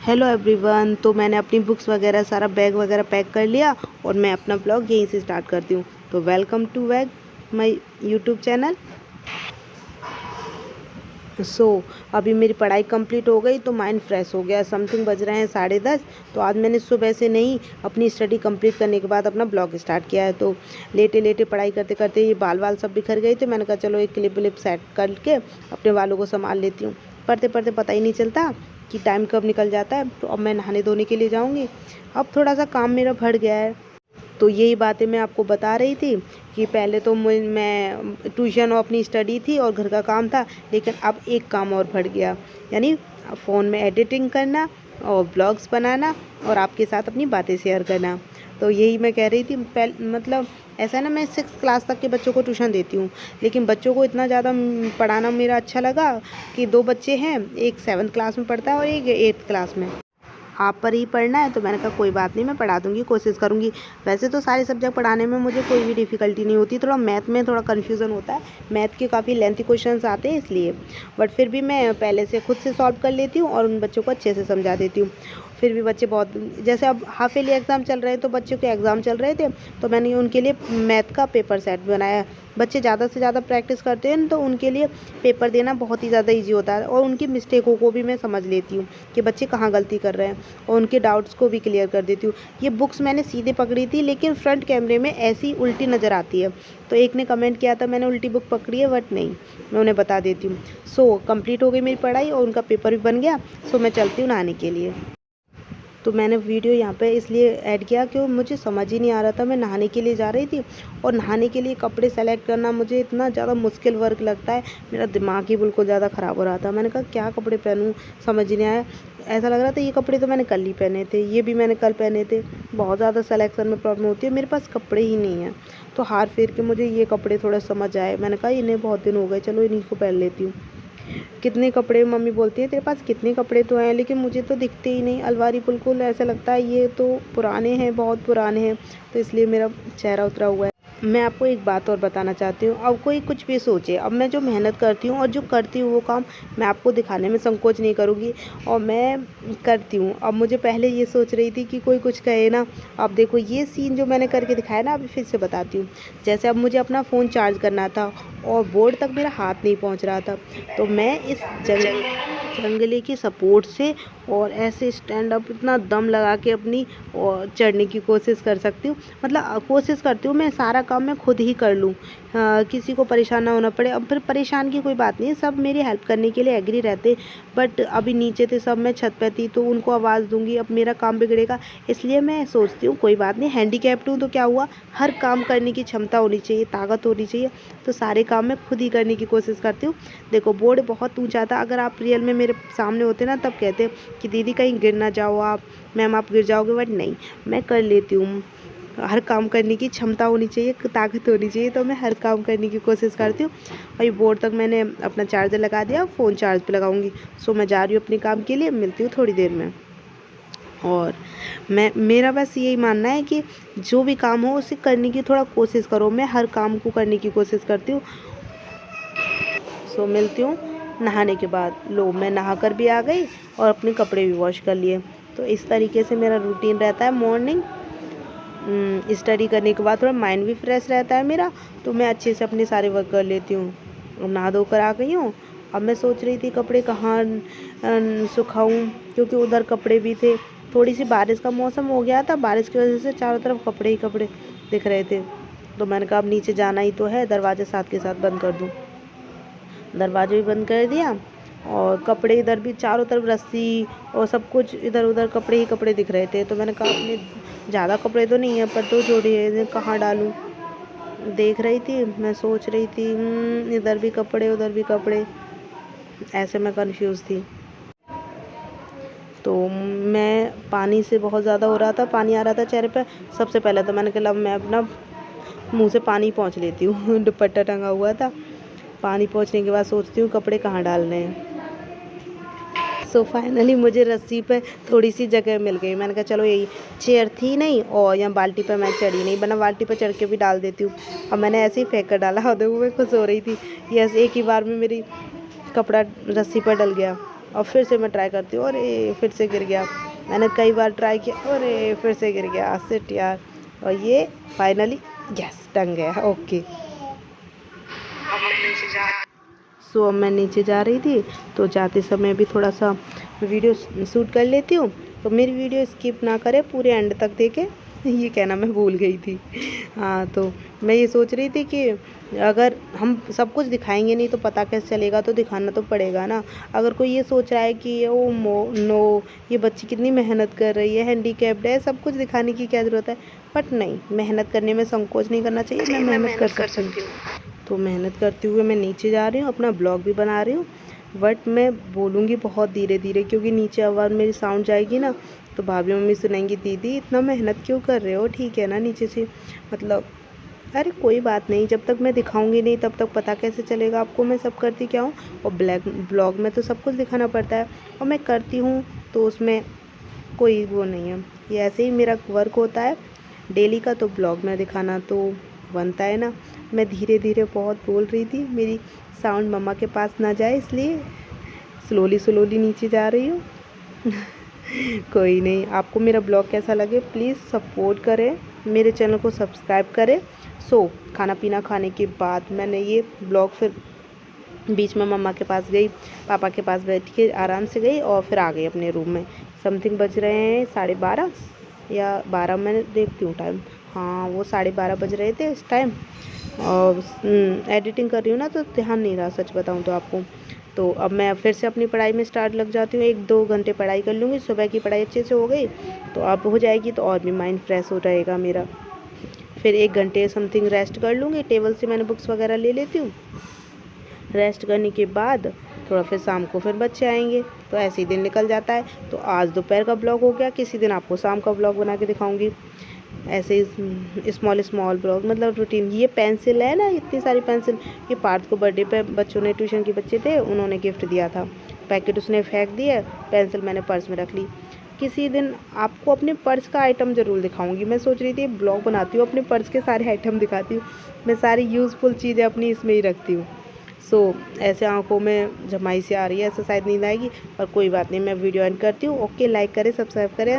Hello everyone. तो मैंने अपनी बुक्स वगैरह सारा बैग वगैरह पैक कर लिया और मैं अपना ब्लॉग यहीं से स्टार्ट करती हूँ। तो welcome to back my YouTube channel. अभी मेरी पढ़ाई कंप्लीट हो गई तो माइंड फ्रेश हो गया। समथिंग बज रहे हैं 10:30। तो आज मैंने सुबह से नहीं अपनी स्टडी कंप्लीट करने के बाद अपना ब्लॉग स्टार्ट किया है। तो लेटे लेटे पढ़ाई करते करते ये बाल सब बिखर गए थे। मैंने कहा चलो एक क्लिप विलिप सेट करके अपने बालों को संभाल लेती हूँ। पढ़ते पढ़ते पता ही नहीं चलता कि टाइम कब निकल जाता है। तो अब मैं नहाने धोने के लिए जाऊँगी। अब थोड़ा सा काम मेरा बढ़ गया है। तो यही बातें मैं आपको बता रही थी कि पहले तो मैं ट्यूशन और अपनी स्टडी थी और घर का काम था, लेकिन अब एक काम और बढ़ गया, यानी फ़ोन में एडिटिंग करना और ब्लॉग्स बनाना और आपके साथ अपनी बातें शेयर करना। तो यही मैं कह रही थी। मतलब ऐसा है ना, मैं 6 क्लास तक के बच्चों को ट्यूशन देती हूँ, लेकिन बच्चों को इतना ज़्यादा पढ़ाना मेरा अच्छा लगा कि 2 बच्चे हैं, एक 7th क्लास में पढ़ता है और एक 8th क्लास में। आप पर ही पढ़ना है तो मैंने कहा कोई बात नहीं, मैं पढ़ा दूँगी, कोशिश करूँगी। वैसे तो सारे सब्जेक्ट पढ़ाने में मुझे कोई भी डिफ़िकल्टी नहीं होती, थोड़ा मैथ में थोड़ा कन्फ्यूज़न होता है। मैथ के काफ़ी लेंथी क्वेश्चंस आते हैं इसलिए, बट फिर भी मैं पहले से खुद से सॉल्व कर लेती हूँ और उन बच्चों को अच्छे से समझा देती हूँ। फिर भी बच्चे बहुत, जैसे अब हाफ ईयरली एग्ज़ाम चल रहे हैं तो बच्चों के एग्ज़ाम चल रहे थे, तो मैंने उनके लिए मैथ का पेपर सेट बनाया। बच्चे ज़्यादा से ज़्यादा प्रैक्टिस करते हैं तो उनके लिए पेपर देना बहुत ही ज़्यादा ईजी होता है और उनकी मिस्टेकों को भी मैं समझ लेती हूँ कि बच्चे कहाँ गलती कर रहे हैं और उनके डाउट्स को भी क्लियर कर देती हूँ। ये बुक्स मैंने सीधे पकड़ी थी, लेकिन फ्रंट कैमरे में ऐसी उल्टी नज़र आती है। तो एक ने कमेंट किया था मैंने उल्टी बुक पकड़ी है, बट नहीं, मैं उन्हें बता देती हूँ। कंप्लीट हो गई मेरी पढ़ाई और उनका पेपर भी बन गया। मैं चलती हूँ नहाने के लिए। तो मैंने वीडियो यहाँ पे इसलिए ऐड किया कि मुझे समझ ही नहीं आ रहा था। मैं नहाने के लिए जा रही थी और नहाने के लिए कपड़े सेलेक्ट करना मुझे इतना ज़्यादा मुश्किल वर्क लगता है, मेरा दिमाग ही बिल्कुल ज़्यादा ख़राब हो रहा था। मैंने कहा क्या कपड़े पहनूँ, समझ ही नहीं आया। ऐसा लग रहा था ये कपड़े तो मैंने कल ही पहने थे, ये भी मैंने कल पहने थे। बहुत ज़्यादा सेलेक्शन में प्रॉब्लम होती है, मेरे पास कपड़े ही नहीं हैं। तो हार फेर के मुझे ये कपड़े थोड़ा समझ आए। मैंने कहा इन्हें बहुत दिन हो गए, चलो इन्हीं को पहन लेती हूँ। कितने कपड़े, मम्मी बोलती है तेरे पास कितने कपड़े तो हैं, लेकिन मुझे तो दिखते ही नहीं। अलमारी बिल्कुल ऐसा लगता है ये तो पुराने हैं, बहुत पुराने हैं, तो इसलिए मेरा चेहरा उतरा हुआ है। मैं आपको एक बात और बताना चाहती हूँ। अब कोई कुछ भी सोचे, अब मैं जो मेहनत करती हूँ और जो करती हूँ वो काम मैं आपको दिखाने में संकोच नहीं करूँगी और मैं करती हूँ। अब मुझे पहले ये सोच रही थी कि कोई कुछ कहे ना। अब देखो ये सीन जो मैंने करके दिखाया ना, अभी फिर से बताती हूँ। जैसे अब मुझे अपना फ़ोन चार्ज करना था और बोर्ड तक मेरा हाथ नहीं पहुँच रहा था, तो मैं इस जंगले की सपोर्ट से और ऐसे स्टैंड अप इतना दम लगा के अपनी और चढ़ने की कोशिश कर सकती हूँ। मतलब कोशिश करती हूँ मैं सारा काम मैं खुद ही कर लूँ, किसी को परेशान ना होना पड़े। अब फिर परेशान की कोई बात नहीं है, सब मेरी हेल्प करने के लिए एग्री रहते, बट अभी नीचे थे सब, मैं छत पे थी तो उनको आवाज़ दूंगी, अब मेरा काम बिगड़ेगा। इसलिए मैं सोचती हूँ कोई बात नहीं, हैंडीकैप्ड हूँ तो क्या हुआ, हर काम करने की क्षमता होनी चाहिए, ताकत होनी चाहिए। तो सारे काम मैं खुद ही करने की कोशिश करती हूँ। देखो बोर्ड बहुत ऊंचा था, अगर आप रियल में मेरे सामने होते ना तब कहते कि दीदी कहीं गिर ना जाओ आप, मैम आप गिर जाओगे, बट नहीं, मैं कर लेती हूँ। हर काम करने की क्षमता होनी चाहिए, ताकत होनी चाहिए, तो मैं हर काम करने की कोशिश करती हूँ। और ये बोर्ड तक मैंने अपना चार्जर लगा दिया, फ़ोन चार्ज पे लगाऊंगी। मैं जा रही हूँ अपने काम के लिए, मिलती हूँ थोड़ी देर में। और मेरा बस यही मानना है कि जो भी काम हो उसे करने की थोड़ा कोशिश करो। मैं हर काम को करने की कोशिश करती हूँ। मिलती हूँ नहाने के बाद। लो मैं नहा कर भी आ गई और अपने कपड़े भी वॉश कर लिए। तो इस तरीके से मेरा रूटीन रहता है मॉर्निंग। स्टडी करने के बाद थोड़ा माइंड भी फ्रेश रहता है मेरा, तो मैं अच्छे से अपने सारे वर्क कर लेती हूँ। अब नहा धो कर आ गई हूँ। अब मैं सोच रही थी कपड़े कहाँ सुखाऊँ, क्योंकि उधर कपड़े भी थे। थोड़ी सी बारिश का मौसम हो गया था, बारिश की वजह से चारों तरफ कपड़े ही कपड़े दिख रहे थे। तो मैंने कहा अब नीचे जाना ही तो है, दरवाज़ा साथ के साथ बंद कर दूँ। दरवाज़ा भी बंद कर दिया और कपड़े इधर भी चारों तरफ रस्सी और सब कुछ इधर उधर कपड़े ही कपड़े दिख रहे थे। तो मैंने कहा अपने ज़्यादा कपड़े तो नहीं है पर 2 जोड़ी है, इन्हें कहाँ डालूँ। देख रही थी, मैं सोच रही थी इधर भी कपड़े उधर भी कपड़े, ऐसे मैं कंफ्यूज थी। तो मैं पानी से बहुत ज़्यादा हो रहा था, पानी आ रहा था चेहरे पर। सबसे पहले तो मैंने कहा मैं अपना मुँह से पानी पोंछ लेती हूँ दुपट्टा टंगा हुआ था। पानी पोंछने के बाद सोचती हूँ कपड़े कहाँ डालने हैं। फाइनली मुझे रस्सी पे थोड़ी सी जगह मिल गई। मैंने कहा चलो यही, चेयर थी नहीं और यहाँ बाल्टी पे मैं चढ़ी नहीं, वरना बाल्टी पे चढ़ के भी डाल देती हूँ। और मैंने ऐसे ही फेंक कर डाला और देखो मैं खुश हो रही थी, यस एक ही बार में मेरी कपड़ा रस्सी पर डल गया। और फिर से मैं ट्राई करती हूँ, अरे फिर से गिर गया। मैंने कई बार ट्राई किया, अरे फिर से गिर गया, शिट यार। और ये फाइनली यस टंग गया। ओके, सो अब मैं नीचे जा रही थी, तो जाते समय भी थोड़ा सा वीडियो शूट कर लेती हूँ। तो मेरी वीडियो स्किप ना करे, पूरे एंड तक देखे। ये कहना मैं भूल गई थी। हाँ, तो मैं ये सोच रही थी कि अगर हम सब कुछ दिखाएंगे नहीं तो पता कैसे चलेगा, तो दिखाना तो पड़ेगा ना। अगर कोई ये सोच रहा है कि ओ नो, ये बच्ची कितनी मेहनत कर रही है, हैंडीकैप्ड है, सब कुछ दिखाने की क्या ज़रूरत है। बट नहीं, मेहनत करने में संकोच नहीं करना चाहिए, मैं मेहनत कर सकती हूँ। तो मेहनत करते हुए मैं नीचे जा रही हूँ, अपना ब्लॉग भी बना रही हूँ। बट मैं बोलूँगी बहुत धीरे धीरे, क्योंकि नीचे आवाज़ मेरी साउंड जाएगी ना, तो भाभी मम्मी सुनेंगी, दीदी इतना मेहनत क्यों कर रहे हो, ठीक है ना नीचे से, मतलब अरे कोई बात नहीं, जब तक मैं दिखाऊंगी नहीं तब तक पता कैसे चलेगा आपको मैं सब करती क्या हूँ। और ब्लॉग में तो सब कुछ दिखाना पड़ता है, और मैं करती हूँ, तो उसमें कोई वो नहीं है। ये ऐसे ही मेरा वर्क होता है डेली का, तो ब्लॉग में दिखाना तो बनता है ना। मैं धीरे धीरे बहुत बोल रही थी, मेरी साउंड मम्मा के पास ना जाए, इसलिए स्लोली स्लोली नीचे जा रही हूँ। कोई नहीं, आपको मेरा ब्लॉग कैसा लगे प्लीज़ सपोर्ट करें, मेरे चैनल को सब्सक्राइब करें। सो खाना पीना खाने के बाद मैंने ये ब्लॉग फिर बीच में मम्मा के पास गई, पापा के पास बैठ के आराम से गई, और फिर आ गई अपने रूम में। समथिंग बज रहे हैं 12:30 या 12, मैंने देखती हूँ टाइम। हाँ, वो 12:30 बज रहे थे इस टाइम। और एडिटिंग कर रही हूँ ना, तो ध्यान नहीं रहा सच बताऊँ तो आपको। तो अब मैं फिर से अपनी पढ़ाई में स्टार्ट लग जाती हूँ, 1-2 घंटे पढ़ाई कर लूँगी। सुबह की पढ़ाई अच्छे से हो गई तो अब हो जाएगी, तो और भी माइंड फ्रेश हो रहेगा मेरा। फिर 1 घंटे समथिंग रेस्ट कर लूँगी, टेबल से मैंने बुक्स वगैरह ले लेती हूँ। रेस्ट करने के बाद थोड़ा फिर शाम को फिर बच्चे आएंगे, तो ऐसे ही दिन निकल जाता है। तो आज दोपहर का ब्लॉग हो गया, किसी दिन आपको शाम का ब्लॉग बना के दिखाऊंगी। ऐसे ही स्मॉल ब्लॉग, मतलब रूटीन। ये पेंसिल है ना, इतनी सारी पेंसिल, ये पार्थ को बर्थडे पे बच्चों ने, ट्यूशन के बच्चे थे, उन्होंने गिफ्ट दिया था। पैकेट उसने फेंक दिया, पेंसिल मैंने पर्स में रख ली। किसी दिन आपको अपने पर्स का आइटम ज़रूर दिखाऊंगी। मैं सोच रही थी ब्लॉग बनाती हूँ, अपने पर्स के सारे आइटम दिखाती हूँ। मैं सारी यूज़फुल चीज़ें अपनी इसमें ही रखती हूँ। सो ऐसे आंखों में झमाई सी आ रही है, ऐसा शायद नींद आएगी, पर कोई बात नहीं, मैं वीडियो एंड करती हूँ। ओके, लाइक करें, सब्सक्राइब करें।